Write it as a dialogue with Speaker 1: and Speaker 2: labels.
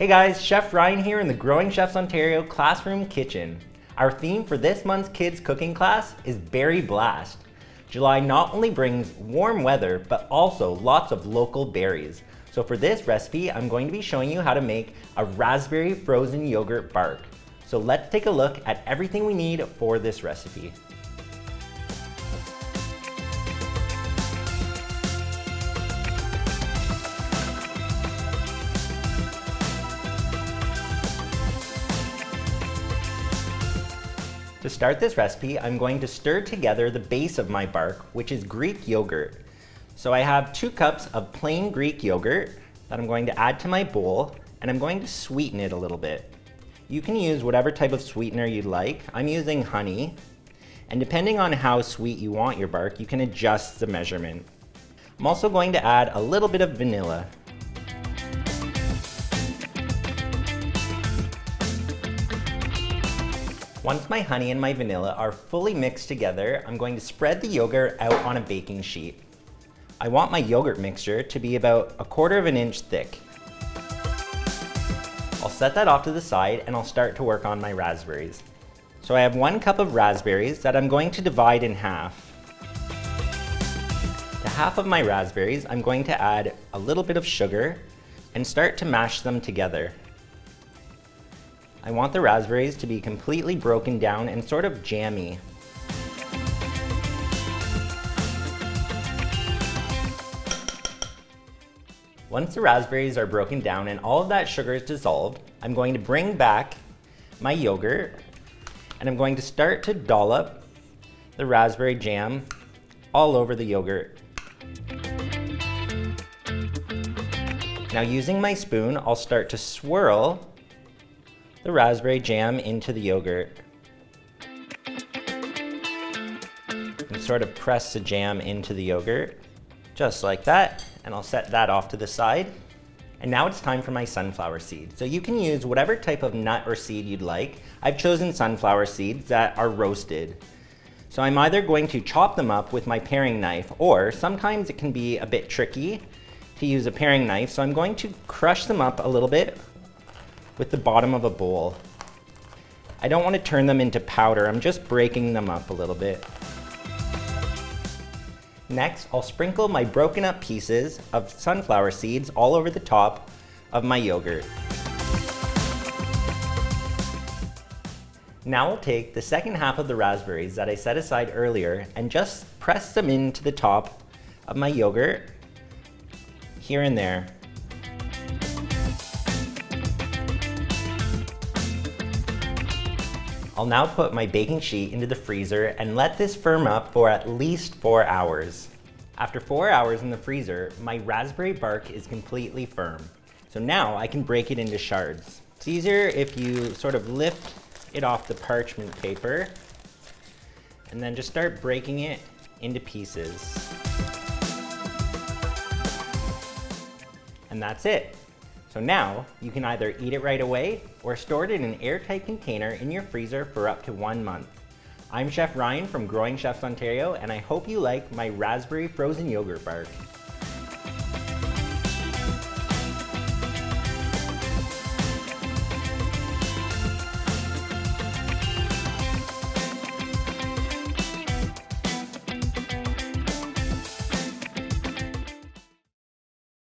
Speaker 1: Hey guys, Chef Ryan here in the Growing Chefs Ontario Classroom Kitchen. Our theme for this month's kids cooking class is Berry Blast. July not only brings warm weather, but also lots of local berries. So for this recipe, I'm going to be showing you how to make a raspberry frozen yogurt bark. So let's take a look at everything we need for this recipe. To start this recipe, I'm going to stir together the base of my bark, which is Greek yogurt. So I have 2 cups of plain Greek yogurt that I'm going to add to my bowl, and I'm going to sweeten it a little bit. You can use whatever type of sweetener you'd like. I'm using honey, and depending on how sweet you want your bark, you can adjust the measurement. I'm also going to add a little bit of vanilla. Once my honey and my vanilla are fully mixed together, I'm going to spread the yogurt out on a baking sheet. I want my yogurt mixture to be about 1/4 inch thick. I'll set that off to the side and I'll start to work on my raspberries. So I have 1 cup of raspberries that I'm going to divide in half. To half of my raspberries, I'm going to add a little bit of sugar and start to mash them together. I want the raspberries to be completely broken down and sort of jammy. Once the raspberries are broken down and all of that sugar is dissolved, I'm going to bring back my yogurt and I'm going to start to dollop the raspberry jam all over the yogurt. Now using my spoon, I'll start to swirl the raspberry jam into the yogurt and sort of press the jam into the yogurt just like that, and I'll set that off to the side. And now it's time for my sunflower seeds. So you can use whatever type of nut or seed you'd like. I've chosen sunflower seeds that are roasted. So I'm either going to chop them up with my paring knife, or sometimes it can be a bit tricky to use a paring knife, so I'm going to crush them up a little bit with the bottom of a bowl. I don't want to turn them into powder, I'm just breaking them up a little bit. Next, I'll sprinkle my broken up pieces of sunflower seeds all over the top of my yogurt. Now I'll take the second half of the raspberries that I set aside earlier and just press them into the top of my yogurt, here and there. I'll now put my baking sheet into the freezer and let this firm up for at least 4 hours. After 4 hours in the freezer, my raspberry bark is completely firm. So now I can break it into shards. It's easier if you sort of lift it off the parchment paper and then just start breaking it into pieces. And that's it. So now, you can either eat it right away or store it in an airtight container in your freezer for up to 1 month. I'm Chef Ryan from Growing Chefs Ontario, and I hope you like my raspberry frozen yogurt bark.